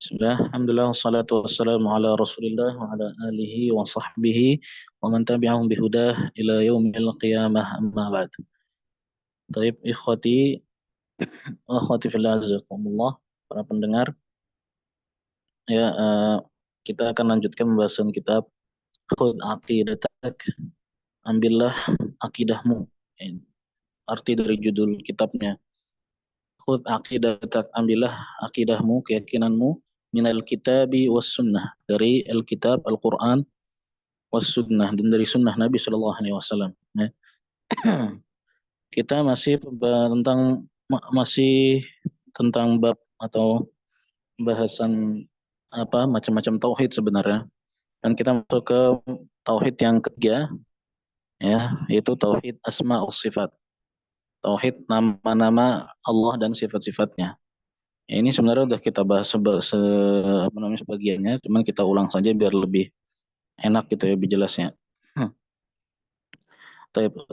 Bismillah, alhamdulillah, wassalatu wassalamu ala rasulillah wa ala alihi wa sahbihi wa man tabi'ahum bihudah ila yaumil qiyamah amma ba'd. Taib akhwati fillah azakumullah, para pendengar, ya kita akan lanjutkan pembahasan kitab Khudh Aqidatak, ambillah akidahmu. Arti dari judul kitabnya, Khudh Aqidatak, ambillah akidahmu, keyakinanmu, minal kitabi was sunnah, dari Alkitab, Al-Quran, was sunnah, dan dari sunnah Nabi Shallallahu Alaihi Wasallam. Ya. Kita masih tentang bab atau bahasan apa macam-macam tauhid sebenarnya. Dan kita masuk ke tauhid yang ketiga, ya, yaitu tauhid asma wa sifat. Tauhid nama-nama Allah dan sifat-sifatnya. Ya, ini sebenarnya udah kita bahas sebagiannya, cuman kita ulang saja biar lebih enak gitu ya, lebih jelasnya.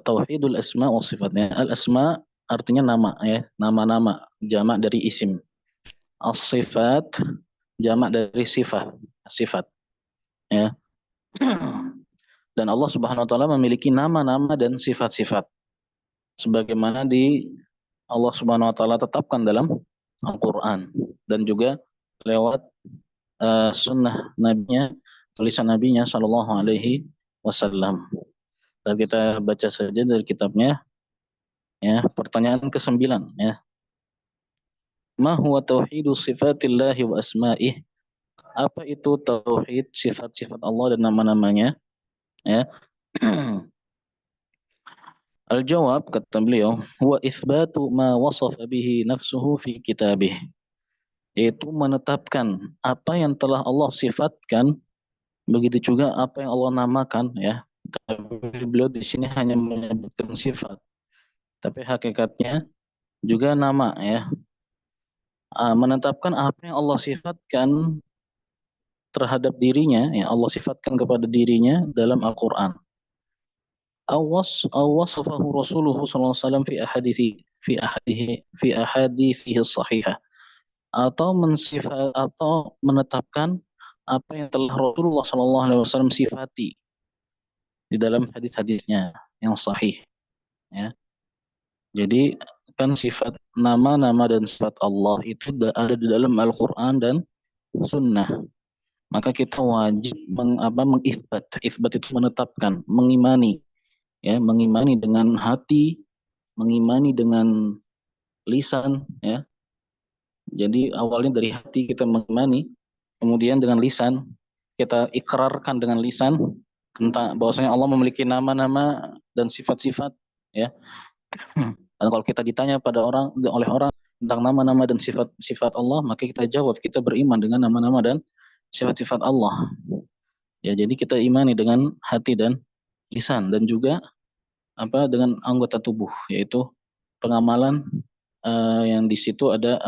Tauhidul asma wa sifatnya. Al asma artinya nama ya, nama-nama, jamak dari isim. As sifat jamak dari sifat, sifat ya. Dan Allah Subhanahu wa taala memiliki nama-nama dan sifat-sifat sebagaimana Allah Subhanahu wa taala tetapkan dalam Al-Qur'an dan juga lewat sunnah nabinya, tulisan nabinya sallallahu alaihi wasallam. Dan kita baca saja dari kitabnya. Ya, pertanyaan ke-9 ya. Ma huwa tauhidu sifatillahi wa asma'ih? Apa itu tauhid sifat-sifat Allah dan nama-namanya? Ya. Al-jawab, kata beliau, huwa itsbatu ma wasafa bihi nafsuhu fi kitabih. Yaitu menetapkan apa yang telah Allah sifatkan, begitu juga apa yang Allah namakan ya. Tapi beliau di sini hanya menyebutkan sifat, tapi hakikatnya juga nama ya. Menetapkan apa yang Allah sifatkan terhadap dirinya, ya Allah sifatkan kepada dirinya dalam Al-Quran. Awasafahu Rasuluhu sallallahu alaihi wasallam fi ahadithihi sahihah, atau atau menetapkan apa yang telah Rasulullah sallallahu alaihi wasallam sifati di dalam hadis-hadisnya yang sahih ya. Jadi kan sifat nama-nama dan sifat Allah itu ada di dalam Al-Quran dan Sunnah. Maka kita wajib mengisbat. Isbat itu menetapkan, mengimani, ya, mengimani dengan hati, mengimani dengan lisan, ya. Jadi awalnya dari hati kita mengimani, kemudian dengan lisan kita ikrarkan dengan lisan tentang bahwasanya Allah memiliki nama-nama dan sifat-sifat, ya. Dan kalau kita ditanya oleh orang tentang nama-nama dan sifat-sifat Allah, maka kita jawab kita beriman dengan nama-nama dan sifat-sifat Allah. Ya, jadi kita imani dengan hati dan lisan, dan juga dengan anggota tubuh, yaitu pengamalan yang di situ ada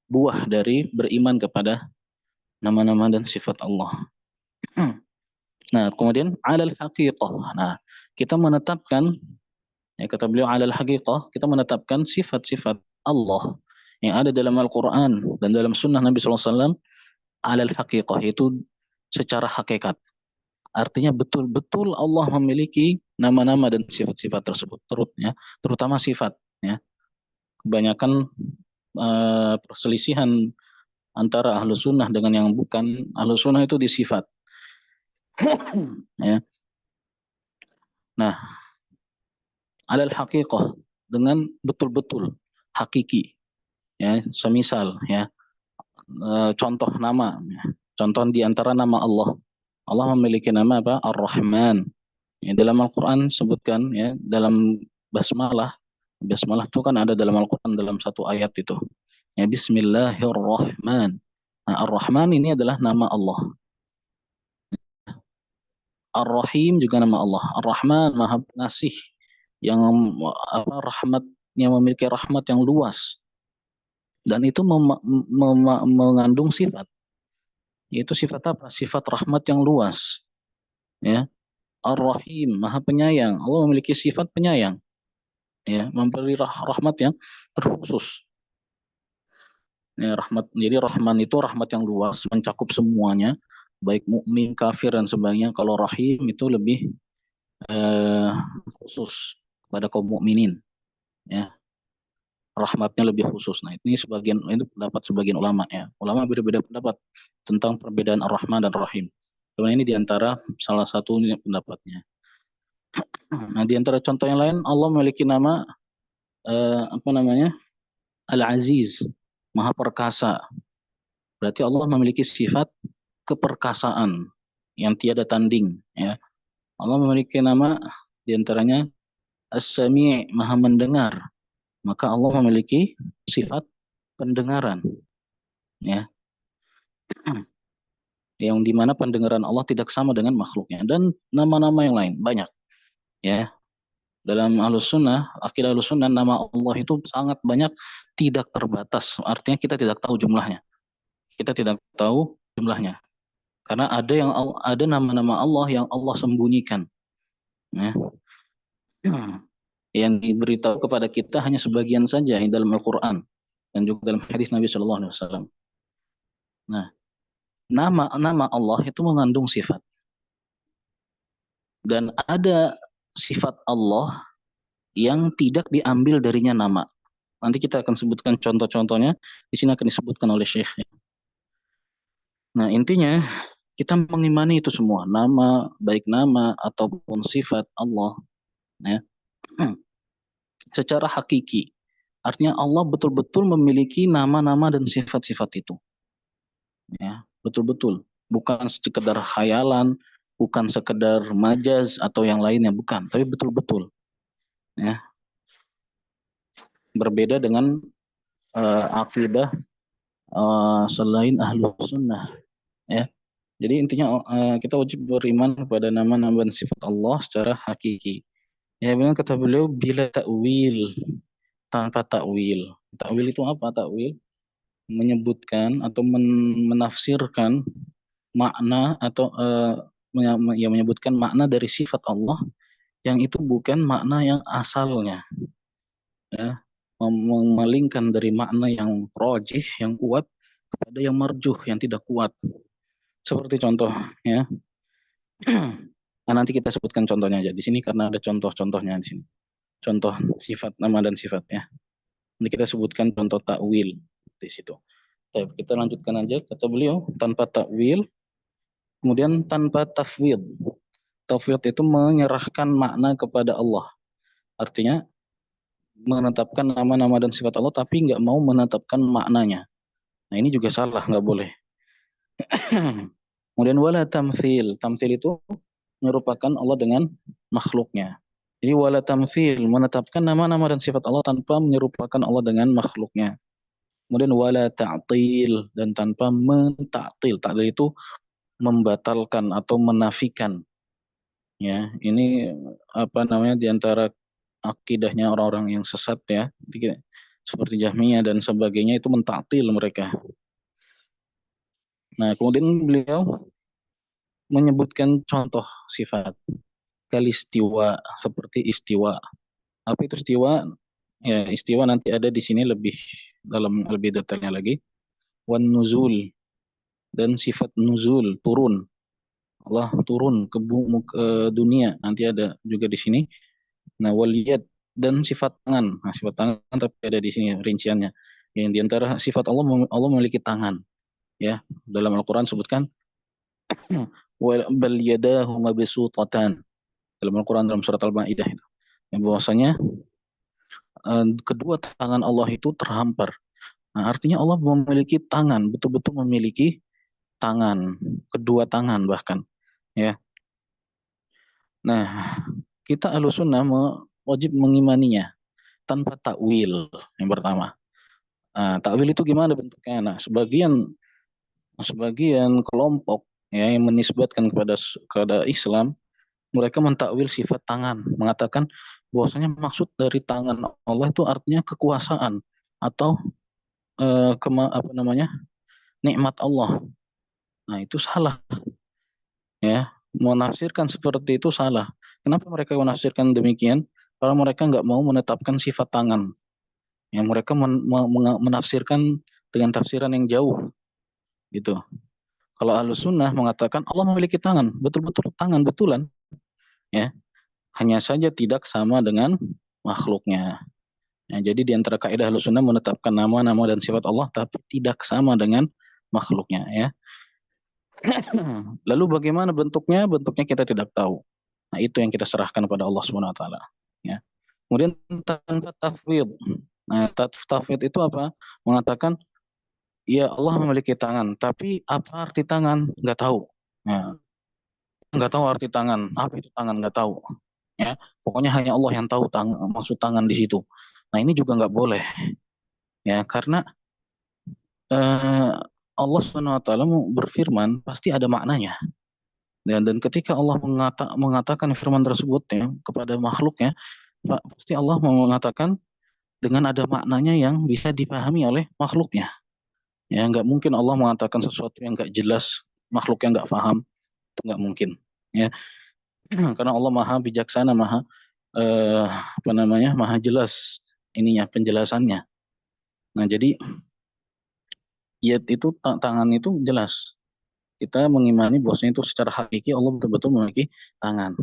buah dari beriman kepada nama-nama dan sifat Allah. Nah, kemudian alal haqiqah. Nah, kita menetapkan, ya, kata beliau alal haqiqah, kita menetapkan sifat-sifat Allah yang ada dalam Al-Quran dan dalam sunnah Nabi SAW alal haqiqah, itu secara hakikat. Artinya betul-betul Allah memiliki nama-nama dan sifat-sifat tersebut, terutama sifat. Ya. Kebanyakan perselisihan antara ahlu sunnah dengan yang bukan ahlu sunnah itu di sifat. Ya. Nah, alal haqiqah, dengan betul-betul hakiki. Ya, semisal ya contoh nama, ya. Contoh di antara nama Allah. Allah memiliki nama apa? Ar-Rahman. Ya, dalam Al-Quran sebutkan ya, dalam basmalah. Basmalah itu kan ada dalam Al-Quran dalam satu ayat itu. Ya, Bismillahirrahman. Nah, Ar-Rahman ini adalah nama Allah. Ar-Rahim juga nama Allah. Ar-Rahman Maha Pengasih, yang rahmatnya, memiliki rahmat yang luas. Dan itu mengandung sifat. Yaitu sifat apa? Sifat rahmat yang luas. Ya. Ar-Rahim, Maha Penyayang. Allah memiliki sifat penyayang. Ya, memberi rahmat yang terkhusus. Ya, rahmat. Jadi Rahman itu rahmat yang luas, mencakup semuanya, baik mukmin, kafir dan sebagainya. Kalau Rahim itu lebih eh, khusus pada kaum mukminin, ya. Rahmatnya lebih khusus. Nah, ini sebagian itu pendapat sebagian ulama ya. Ulama berbeda pendapat tentang perbedaan Ar-Rahman dan Rahim. Sebenarnya ini diantara salah satu pendapatnya. Nah, di antara contoh yang lain, Allah memiliki nama apa namanya? Al-Aziz, Maha Perkasa. Berarti Allah memiliki sifat keperkasaan yang tiada tanding, ya. Allah memiliki nama diantaranya As-Sami', Maha Mendengar. Maka Allah memiliki sifat pendengaran, ya. Yang dimana pendengaran Allah tidak sama dengan makhluknya, dan nama-nama yang lain banyak, ya. Dalam Ahlus Sunnah, akidah Ahlus Sunnah, nama Allah itu sangat banyak, tidak terbatas. Artinya kita tidak tahu jumlahnya. Kita tidak tahu jumlahnya. Karena ada nama-nama Allah yang Allah sembunyikan, ya. Yang diberitahu kepada kita hanya sebagian saja yang dalam Al-Quran dan juga dalam hadis Nabi Shallallahu Alaihi Wasallam. Nah, nama-nama Allah itu mengandung sifat, dan ada sifat Allah yang tidak diambil darinya nama. Nanti kita akan sebutkan contoh-contohnya. Di sini akan disebutkan oleh Syekh. Nah, intinya kita mengimani itu semua, nama, baik nama ataupun sifat Allah, ya, secara hakiki. Artinya Allah betul-betul memiliki nama-nama dan sifat-sifat itu, ya, betul-betul. Bukan sekedar khayalan, bukan sekedar majaz atau yang lainnya, bukan, tapi betul-betul, ya. Berbeda dengan akidah selain ahlu sunnah, ya. Jadi intinya kita wajib beriman kepada nama-nama dan sifat Allah secara hakiki. Ya, memang kata beliau bila takwil, tanpa takwil. Takwil itu apa? Takwil menyebutkan atau menafsirkan makna atau ya, menyebutkan makna dari sifat Allah yang itu bukan makna yang asalnya, ya. Memalingkan dari makna yang rajih, yang kuat, kepada yang marjuh, yang tidak kuat. Seperti contoh, ya. Nah, nanti kita sebutkan contohnya aja di sini karena ada contoh-contohnya di sini. Contoh sifat nama dan sifatnya. Ini kita sebutkan contoh takwil di situ. Baik, kita lanjutkan aja. Kata beliau, tanpa takwil, kemudian tanpa tafwid. Tafwid itu menyerahkan makna kepada Allah. Artinya menetapkan nama-nama dan sifat Allah tapi nggak mau menetapkan maknanya. Nah, ini juga salah, nggak boleh. Kemudian wala tamthil. Tamthil itu merupakan Allah dengan makhluknya. Jadi wala tamthil, menetapkan nama-nama dan sifat Allah tanpa menyerupakan Allah dengan makhluknya. Kemudian wala ta'til, dan tanpa mentaktil. Ta'til itu membatalkan atau menafikan. Ya, ini apa namanya, diantara akidahnya orang-orang yang sesat, ya. Seperti Jahmiyah dan sebagainya, itu mentaktil mereka. Nah, kemudian beliau menyebutkan contoh sifat kalistiwa, seperti istiwa. Apa itu istiwa? Ya, istiwa nanti ada di sini lebih dalam, lebih detailnya lagi. Wan nuzul, dan sifat nuzul, turun. Allah turun ke dunia, nanti ada juga di sini. Nah, waliyad, dan sifat tangan. Nah, sifat tangan tapi ada di sini rinciannya. Yang diantara sifat Allah, Allah memiliki tangan, ya. Dalam Al-Quran sebutkan bal yadahu mabsutatan. Dalam Al-Quran, dalam surat Al-Maidah itu, yang bahwasanya kedua tangan Allah itu terhampar. Nah, artinya Allah memiliki tangan, betul-betul memiliki tangan, kedua tangan bahkan, ya. Nah, kita Ahlussunnah wajib mengimaninya tanpa takwil, yang pertama. Nah, takwil itu gimana bentuknya? Nah, sebagian sebagian kelompok, ya, yang menisbatkan kepada Islam, mereka mentakwil sifat tangan, mengatakan bahwasanya maksud dari tangan Allah itu artinya kekuasaan atau apa namanya, nikmat Allah. Nah, itu salah, ya. Menafsirkan seperti itu salah. Kenapa mereka menafsirkan demikian? Kalau mereka nggak mau menetapkan sifat tangan, ya, mereka menafsirkan dengan tafsiran yang jauh gitu. Kalau Ahlus Sunnah mengatakan Allah memiliki tangan, betul-betul tangan betulan, ya. Hanya saja tidak sama dengan makhluknya. Ya, jadi di antara kaidah Ahlus Sunnah menetapkan nama-nama dan sifat Allah tapi tidak sama dengan makhluknya, ya. Lalu bagaimana bentuknya? Bentuknya kita tidak tahu. Nah, itu yang kita serahkan kepada Allah Subhanahu wa taala, ya. Kemudian tentang tafwid. Nah, tafwid itu apa? Mengatakan ya Allah memiliki tangan, tapi apa arti tangan? Nggak tahu. Nah, nggak tahu arti tangan. Apa itu tangan? Nggak tahu. Ya, pokoknya hanya Allah yang tahu maksud tangan di situ. Nah, ini juga nggak boleh, ya, karena eh, Allah Subhanahu wa taala berfirman pasti ada maknanya. Dan ketika Allah mengatakan firman tersebut, ya, kepada makhluknya, pasti Allah mengatakan dengan ada maknanya yang bisa dipahami oleh makhluknya. Ya, nggak mungkin Allah mengatakan sesuatu yang nggak jelas, makhluk yang nggak paham, itu nggak mungkin. Ya, karena Allah maha bijaksana, maha apa namanya, maha jelas ininya penjelasannya. Nah, jadi ya itu tangan itu jelas. Kita mengimani bahwasanya itu secara hakiki Allah betul-betul memiliki tangan.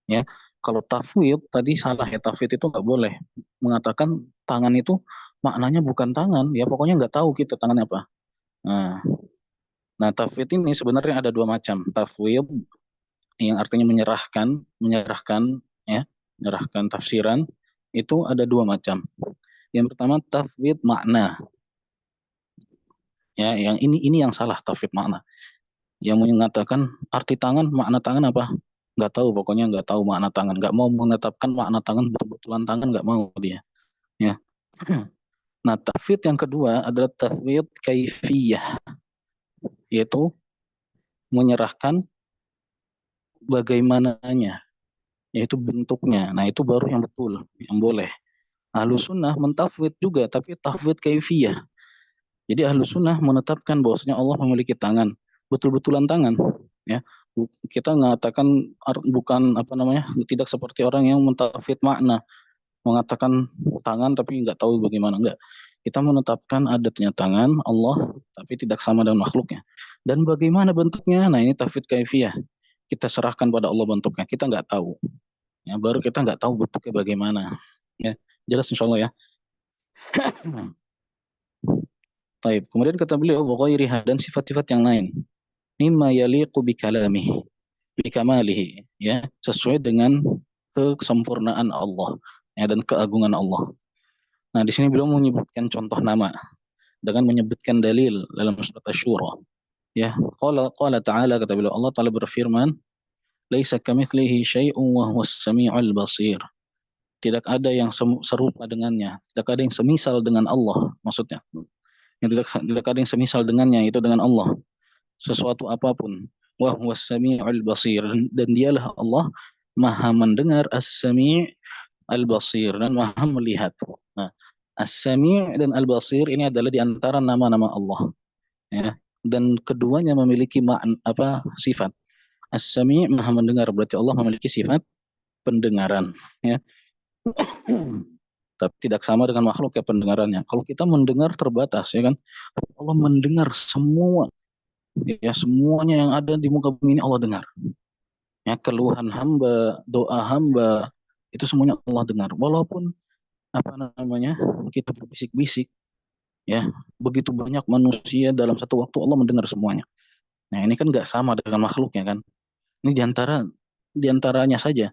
Ya, kalau tafwid tadi salah, ya, tafwid itu nggak boleh mengatakan tangan itu maknanya bukan tangan, ya pokoknya nggak tahu kita tangannya apa. Nah, nah, tafwid ini sebenarnya ada dua macam. Tafwid yang artinya menyerahkan, ya, menyerahkan tafsiran itu ada dua macam. Yang pertama tafwid makna, ya, yang ini yang salah, tafwid makna. Yang mengatakan arti tangan, makna tangan apa? Nggak tahu, pokoknya nggak tahu makna tangan, nggak mau menetapkan makna tangan betul-betulan tangan, nggak mau dia. Ya. Nah, tafwid yang kedua adalah tafwid kaifiyah, yaitu menyerahkan bagaimananya, yaitu bentuknya. Nah, itu baru yang betul, yang boleh. Ahlus sunnah mentafwid juga, tapi tafwid kaifiyah. Jadi Ahlus sunnah menetapkan bahwasanya Allah memiliki tangan, betul-betulan tangan. Ya, kita mengatakan bukan apa namanya, tidak seperti orang yang mentafwid makna, mengatakan tangan tapi nggak tahu bagaimana, enggak. Kita menetapkan adanya tangan Allah tapi tidak sama dengan makhluknya. Dan bagaimana bentuknya? Nah, ini tafwid kaifiyah. Kita serahkan pada Allah bentuknya. Kita nggak tahu. Ya, baru kita nggak tahu bentuknya bagaimana. Ya, jelas insya Allah, ya. Baik. Kemudian kata beliau, wa ghairiha, dan sifat-sifat yang lain. Mimma yaliqu bikalamihi, bikamalihi, ya, sesuai dengan kesempurnaan Allah, ya, dan keagungan Allah. Nah, di sini beliau menyebutkan contoh nama dengan menyebutkan dalil dalam surat Asy-Syura. Ya, qala ta'ala, kata beliau, Allah Ta'ala berfirman, "Laisa kamitslihi syai'un wa huwas samiul basir." Tidak ada yang serupa dengannya, tidak ada yang semisal dengan Allah, maksudnya. Yang tidak ada yang semisal dengannya, itu dengan Allah. Sesuatu apapun. Wa huwas samiul basir, dan dialah Allah Maha mendengar, as-sami' al-basir, dan Maha melihat. Nah, as-sami' dan al-basir ini adalah di antara nama-nama Allah, ya. Dan keduanya memiliki sifat. As-sami' Maha mendengar, berarti Allah memiliki sifat pendengaran, ya. Tapi tidak sama dengan makhluk, ya, pendengarannya. Kalau kita mendengar terbatas, ya kan. Allah mendengar semua, ya, semuanya yang ada di muka bumi ini Allah dengar. Ya, keluhan hamba, doa hamba, itu semuanya Allah dengar. Walaupun apa namanya, kita berbisik-bisik, ya, begitu banyak manusia dalam satu waktu Allah mendengar semuanya. Nah, ini kan nggak sama dengan makhluknya, kan. Ini diantaranya saja.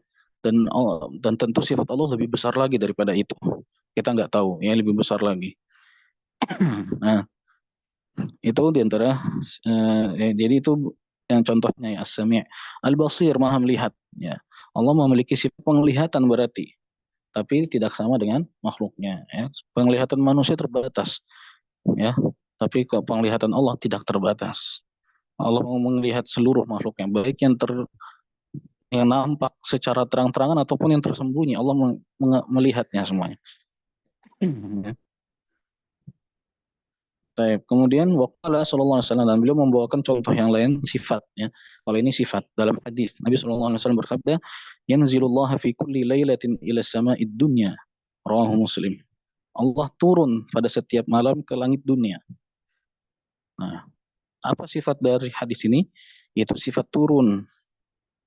Dan tentu sifat Allah lebih besar lagi daripada itu. Kita nggak tahu, ya, lebih besar lagi. Nah, itu diantara jadi itu yang contohnya, ya, as-sami'. Al-basir, Maha melihat, ya. Allah memiliki sifat penglihatan berarti, tapi tidak sama dengan makhluknya, ya. Penglihatan manusia terbatas, ya, tapi penglihatan Allah tidak terbatas. Allah mau melihat seluruh makhluknya, baik yang nampak secara terang-terangan ataupun yang tersembunyi, Allah melihatnya semuanya. Ya. Baik. Kemudian waqala sallallahu alaihi wasallam, dan beliau membawakan contoh yang lain sifatnya. Kalau ini sifat dalam hadis, Nabi sallallahu alaihi wasallam bersabda, "Yanzilullah fi kulli lailatin ila sama'id dunya." Rawahu Muslim. Allah turun pada setiap malam ke langit dunia. Nah, apa sifat dari hadis ini? Yaitu sifat turun.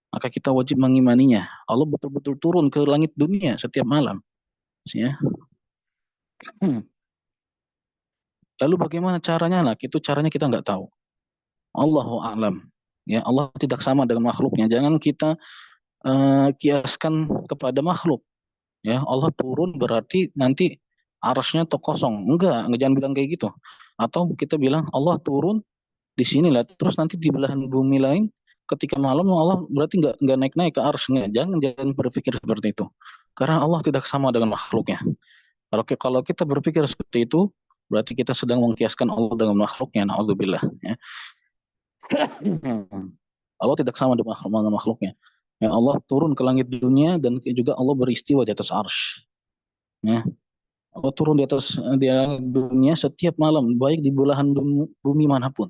Maka kita wajib mengimaninya. Allah betul-betul turun ke langit dunia setiap malam. Ya. Lalu bagaimana caranya? Nah, itu caranya kita nggak tahu. Allahu a'lam. Ya, Allah tidak sama dengan makhluknya. Jangan kita kiaskan kepada makhluk. Ya, Allah turun berarti nanti arasnya tuh kosong. Enggak, jangan bilang kayak gitu. Atau kita bilang Allah turun di sini lah, terus nanti di belahan bumi lain ketika malam Allah berarti nggak naik-naik ke arsy. Enggak. Jangan berpikir seperti itu. Karena Allah tidak sama dengan makhluknya. Kalau kita berpikir seperti itu, berarti kita sedang mengkiaskan Allah dengan makhluknya. Na'udzubillah. Ya. Allah tidak sama dengan makhluknya. Ya, Allah turun ke langit dunia dan juga Allah beristiwa di atas arsy. Ya. Allah turun di langit dunia setiap malam, baik di belahan bumi manapun.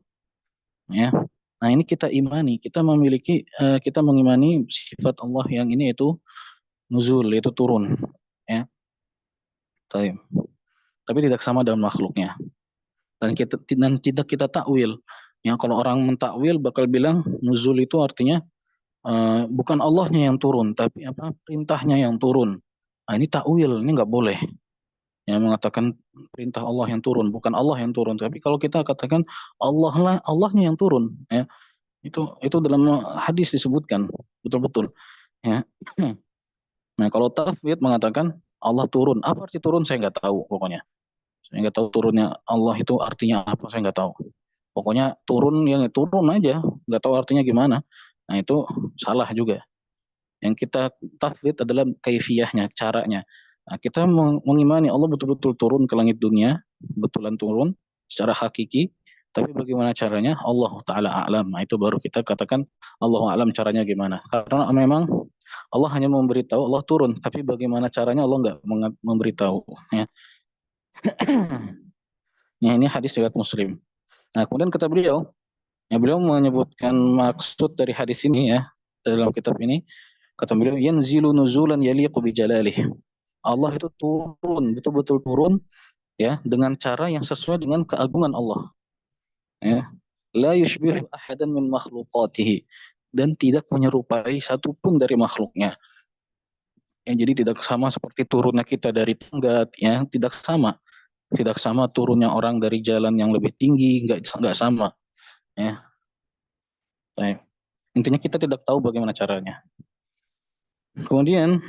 Ya. Nah ini kita imani, kita mengimani sifat Allah yang ini itu nuzul, yaitu turun. Ya. Tapi tidak sama dengan makhluknya. Dan tidak kita takwil. Ya, kalau orang mentakwil bakal bilang nuzul itu artinya bukan Allahnya yang turun, tapi apa perintahnya yang turun. Nah ini takwil, ini nggak boleh. Yang mengatakan perintah Allah yang turun, bukan Allah yang turun. Tapi kalau kita katakan Allah lah, Allahnya yang turun, ya itu dalam hadis disebutkan betul-betul. Ya. Nah kalau tafwid mengatakan Allah turun, apa arti turun saya nggak tahu pokoknya. Saya nggak tahu turunnya Allah itu artinya apa, saya nggak tahu. Pokoknya turun yang turun aja, nggak tahu artinya gimana. Nah itu salah juga. Yang kita tafwid adalah kaifiyahnya, caranya. Nah, kita mengimani Allah betul-betul turun ke langit dunia, betulan turun secara hakiki. Tapi bagaimana caranya? Allah Ta'ala a'lam. Nah, itu baru kita katakan Allah a'lam caranya gimana. Karena memang Allah hanya memberitahu Allah turun. Tapi bagaimana caranya Allah nggak memberitahu. Ya. Ya, ini hadis riwayat Muslim. Nah, kemudian kata beliau, ya beliau menyebutkan maksud dari hadis ini ya dalam kitab ini. Kata beliau, yanzilu nuzulan yaliqu bi jalalih. Allah itu turun, betul-betul turun ya dengan cara yang sesuai dengan keagungan Allah. Ya. La yushbihu ahadan min makhluqatihi, dan tidak menyerupai satupun dari makhluknya. Ya, jadi tidak sama seperti turunnya kita dari tangga, ya tidak sama. Tidak sama turunnya orang dari jalan yang lebih tinggi, nggak sama. Ya. Baik. Intinya kita tidak tahu bagaimana caranya. Kemudian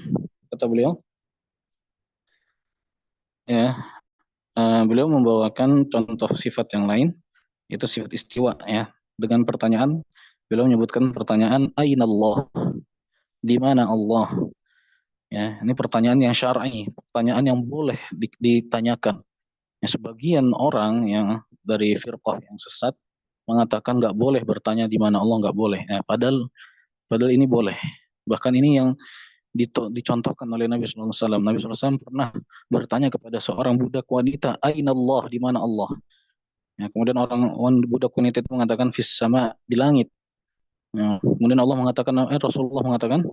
kata beliau, ya beliau membawakan contoh sifat yang lain, yaitu sifat istiwa ya. Dengan pertanyaan, beliau menyebutkan pertanyaan Aina Allah, di mana Allah? Ya, ini pertanyaan yang syar'i, pertanyaan yang boleh ditanyakan. Ya, sebagian orang yang dari firqah yang sesat mengatakan nggak boleh bertanya di mana Allah, nggak boleh. Ya, padahal ini boleh. Bahkan ini yang dicontohkan oleh Nabi SAW. Nabi SAW pernah bertanya kepada seorang budak wanita, Aina Allah, di mana Allah? Ya, kemudian budak wanita itu mengatakan fis sama, di langit. Ya, kemudian Allah mengatakan, Rasulullah mengatakan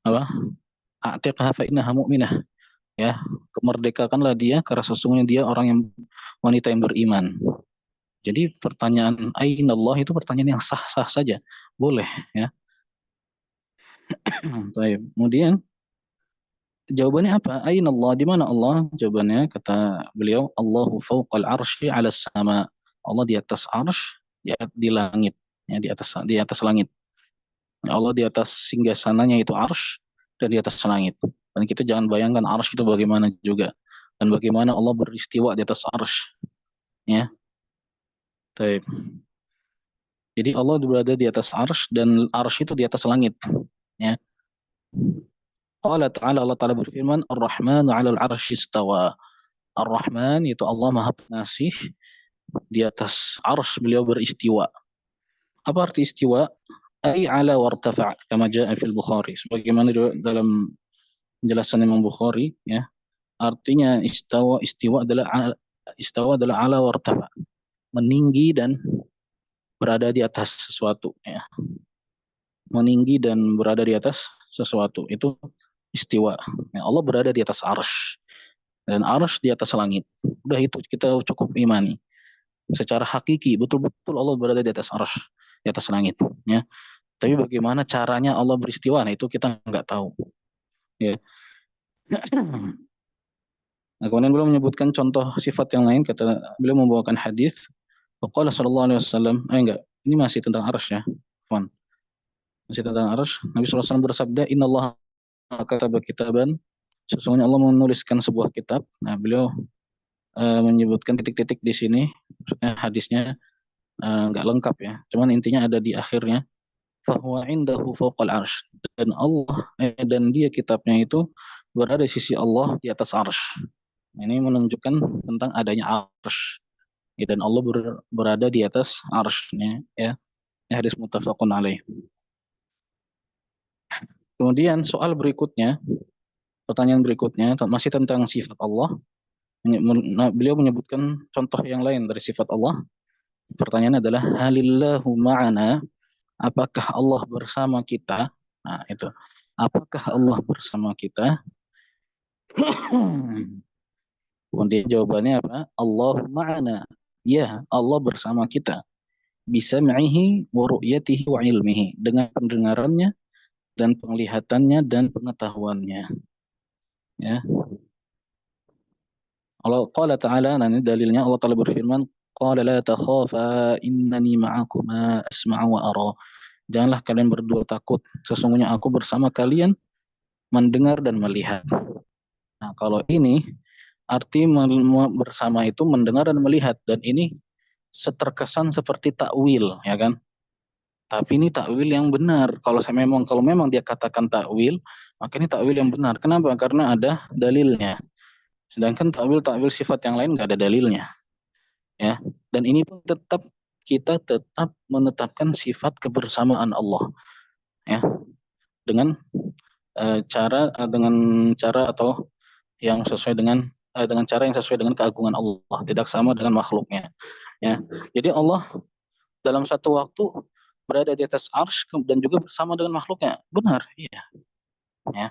apa? A'tiqha fa innaha mu'minah. Ya, kemerdekakanlah dia karena sesungguhnya dia orang yang wanita yang beriman. Jadi pertanyaan Aina Allah itu pertanyaan yang sah-sah saja, boleh ya. Baik. Kemudian jawabannya apa? Aina Allah, di mana Allah? Jawabannya kata beliau, Allahu fawqal arsy 'ala sama. Allah di atas arsy, di langit, ya di atas langit. Ya, Allah di atas singgasananya itu arsy dan di atas langit. Dan kita jangan bayangkan arsy itu bagaimana juga dan bagaimana Allah beristiwa di atas arsy, ya. Baik. Jadi Allah berada di atas arsy dan arsy itu di atas langit, ya. Qala ta'ala, Allah Ta'ala berfirman, Ar-Rahmanu 'alal 'arsy istawa. Ar-Rahman itu Allah Maha Pengasih, di atas ars beliau beristiwa. Apa arti istiwa? Ai ala wartafa' kama jaa fil Bukhari. Sebagaimana dalam penjelasan Imam Bukhari ya. Artinya istawa adalah ala wartafa', meninggi dan berada di atas sesuatu ya. Meninggi dan berada di atas sesuatu itu istiwa. Ya, Allah berada di atas arsy dan arsy di atas langit. Udah itu kita cukup imani. secara hakiki betul-betul Allah berada di atas arsy, di atas langit, ya. Tapi bagaimana caranya Allah beristiwa, nah itu kita nggak tahu, ya. Nah, kemudian beliau menyebutkan contoh sifat yang lain, kata beliau membawakan hadis. Faqala sallallahu alaihi wasallam, enggak, ini masih tentang arsy ya. Fon. Masih tentang arsy. Nabi sallallahu alaihi wasallam bersabda, "Innallaha kataba kitaban." Sesungguhnya Allah menuliskan sebuah kitab. Nah, beliau menyebutkan titik-titik di sini, maksudnya hadisnya nggak lengkap ya. Cuman intinya ada di akhirnya. Fahuwa indahu fawqal arsh. Dan Allah dan dia kitabnya itu berada di sisi Allah di atas arsh. Ini menunjukkan tentang adanya arsh. Ya, dan Allah berada di atas arshnya, ya. Ini hadis muttafaqun alaih. Kemudian soal berikutnya, pertanyaan berikutnya masih tentang sifat Allah. Beliau menyebutkan contoh yang lain dari sifat Allah. Pertanyaan adalah halillahu ma'ana, apakah Allah bersama kita? Nah, itu. Apakah Allah bersama kita? Kemudian jawabannya apa? Allah ma'ana. Ya, Allah bersama kita. Bisam'ihi wa ru'yatihi wa ilmihi. Dengan pendengarannya dan penglihatannya dan pengetahuannya. Ya. Allah qala ta'ala, nah ini dalilnya Allah Ta'ala berfirman, qala la takhafa innani ma'akuma asma'u wa ara. Janganlah kalian berdua takut, sesungguhnya aku bersama kalian mendengar dan melihat. Nah, kalau ini arti bersama itu mendengar dan melihat, dan ini seterkesan seperti takwil, ya kan? Tapi ini takwil yang benar. Kalau memang dia katakan takwil, maka ini takwil yang benar. Kenapa? Karena ada dalilnya. Sedangkan takwil sifat yang lain nggak ada dalilnya, ya. Dan ini pun kita tetap menetapkan sifat kebersamaan Allah, ya, dengan dengan cara atau yang sesuai dengan cara yang sesuai dengan keagungan Allah, tidak sama dengan makhluknya, ya. Jadi Allah dalam satu waktu berada di atas arsy dan juga bersama dengan makhluknya, benar, iya, ya.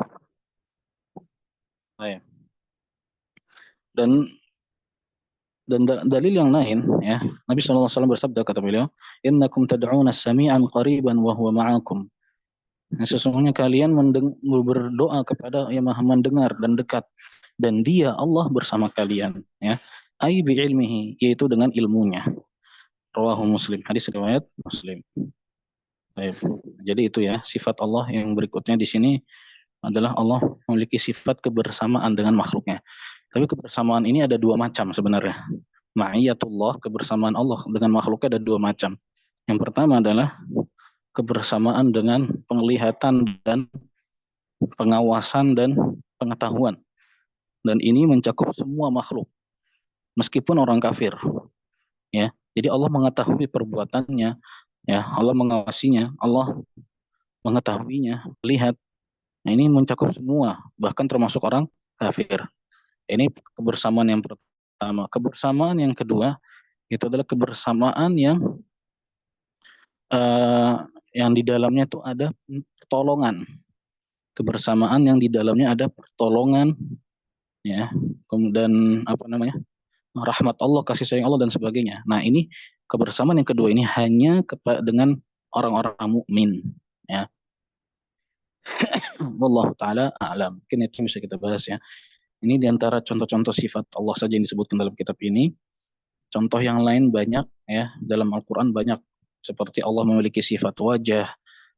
Baik. Dan dalil yang lain, ya, Nabi SAW bersabda, kata beliau, innakum tad'una sami'an qariban wa huwa ma'akum. Nah, sesungguhnya kalian berdoa kepada yang maha mendengar dan dekat, dan dia Allah bersama kalian, ya. Ai bi ilmihi, yaitu dengan ilmunya. Rawahu Muslim, hadis riwayat Muslim. Baik. Jadi itu ya sifat Allah yang berikutnya di sini adalah Allah memiliki sifat kebersamaan dengan makhluknya. Tapi kebersamaan ini ada dua macam sebenarnya. Ma'iyatullah, kebersamaan Allah dengan makhluknya ada dua macam. Yang pertama adalah kebersamaan dengan penglihatan dan pengawasan dan pengetahuan. Dan ini mencakup semua makhluk, meskipun orang kafir. Ya, jadi Allah mengetahui perbuatannya, ya, Allah mengawasinya, Allah mengetahuinya, lihat. Nah, ini mencakup semua, bahkan termasuk orang kafir. Ini kebersamaan yang pertama. Kebersamaan yang kedua itu adalah kebersamaan yang di dalamnya itu ada pertolongan. Kebersamaan yang di dalamnya ada pertolongan, ya. Kemudian apa namanya? Rahmat Allah, kasih sayang Allah dan sebagainya. Nah, ini kebersamaan yang kedua ini hanya dengan orang-orang mukmin, ya. Wallahu taala a'lam. Mungkin itu bisa kita bahas ya. Ini diantara contoh-contoh sifat Allah saja yang disebutkan dalam kitab ini. Contoh yang lain banyak ya, dalam Al-Quran banyak. Seperti Allah memiliki sifat wajah,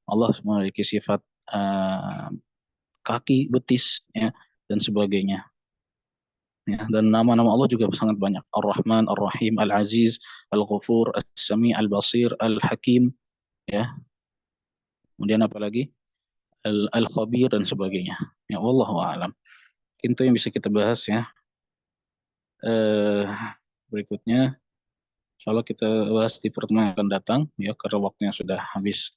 Allah memiliki sifat kaki, betis, ya, dan sebagainya. Ya, dan nama-nama Allah juga sangat banyak. Ar-Rahman, Ar-Rahim, Al-Aziz, Al-Ghafur, As-Sami, Al-Basir, Al-Hakim, ya. Kemudian apa lagi? Al-Khabir dan sebagainya. Ya, wallahu a'lam. Itu yang bisa kita bahas ya. Berikutnya insyaallah kita bahas di pertemuan yang akan datang ya, karena waktunya sudah habis.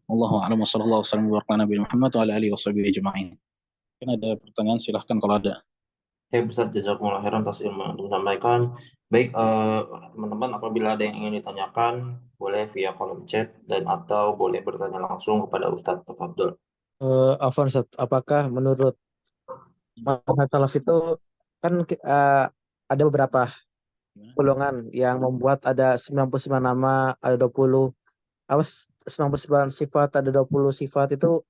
Wallahu a'lam wa sallallahu wasallam wa baraka Nabi Muhammad wa ala alihi washabihi ajma'in. Mungkin ada pertanyaan, silahkan kalau ada. Oke, Ustaz, jazakumullah khairan atas ilmu yang disampaikan. Baik, teman-teman, apabila ada yang ingin ditanyakan, boleh via kolom chat dan atau boleh bertanya langsung kepada Ustadz Tafadhol. Afwan Ustaz, apakah menurut manhaj salaf itu kan ada beberapa Gimana? golongan yang membuat ada 99 nama, ada 20 apa 99 sifat, ada 20 sifat itu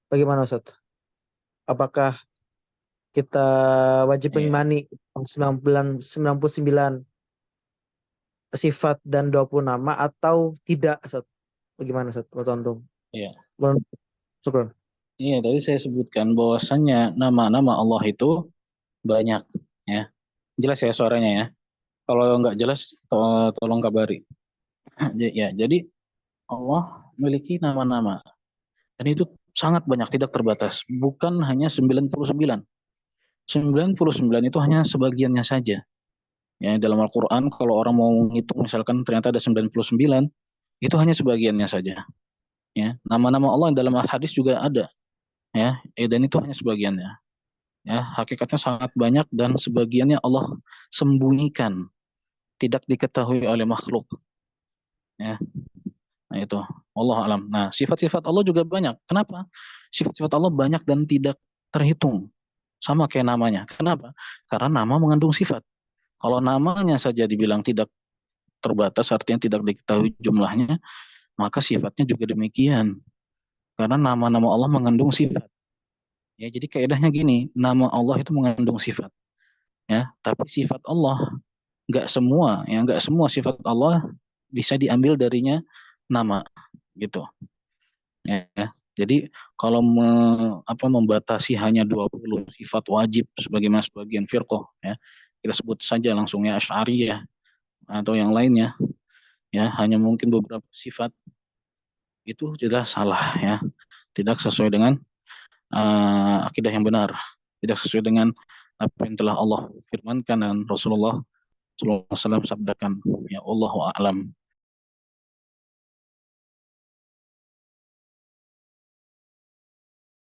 bagaimana Ustaz? Apakah kita wajib Iya, mengimani 99 sifat dan 20 nama atau tidak Ustaz? Bagaimana Ustaz? Menurut antum? iya. Menurut Syukron. Iya, tadi saya sebutkan bahwasannya nama-nama Allah itu banyak, ya. Jelas ya suaranya ya. Kalau nggak jelas, tolong kabari. Ya, jadi Allah memiliki nama-nama. Dan itu sangat banyak, tidak terbatas. Bukan hanya 99. 99 itu hanya sebagiannya saja. Ya, dalam Al-Quran, kalau orang mau menghitung, misalkan ternyata ada 99, itu hanya sebagiannya saja. Ya, nama-nama Allah dalam hadis juga ada. Ya, dan itu hanya sebagiannya. Ya, hakikatnya sangat banyak dan sebagiannya Allah sembunyikan, tidak diketahui oleh makhluk. Ya, nah itu Allah alam. Nah, sifat-sifat Allah juga banyak. Kenapa? Sifat-sifat Allah banyak dan tidak terhitung. Sama kayak namanya. Kenapa? Karena nama mengandung sifat. Kalau namanya saja dibilang tidak terbatas, artinya tidak diketahui jumlahnya, maka sifatnya juga demikian. Karena nama-nama Allah mengandung sifat. Ya, jadi kaidahnya gini, nama Allah itu mengandung sifat. Ya, tapi sifat Allah nggak semua sifat Allah bisa diambil darinya nama, gitu. Ya, ya. Jadi kalau membatasi hanya 20 sifat wajib sebagaimana sebagian firqah, ya, kita sebut saja langsung ya Asy'ariyah atau yang lainnya, ya, hanya mungkin beberapa sifat, itu jelas salah, ya, tidak sesuai dengan akidah yang benar, tidak sesuai dengan apa yang telah Allah firmankan dan Rasulullah SAW sabdakan. Ya, Allahu a'lam.